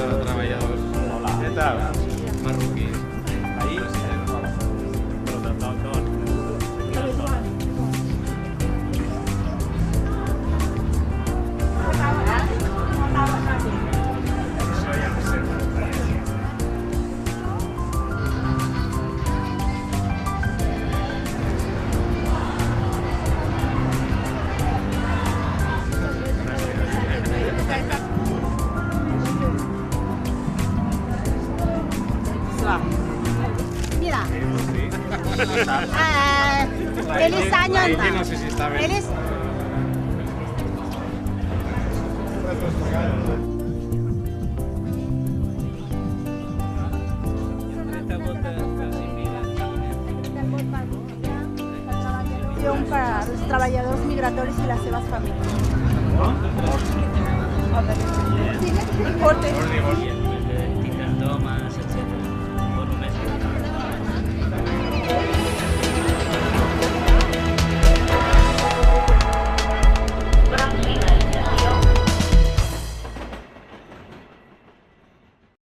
de treballadors. Hola. Què tal? Marroquins. Ahí? Mira. Feliz año. Ahí no sé si está bien. Feliz. Para los treballadors migratoris i les seves famílies. Corte.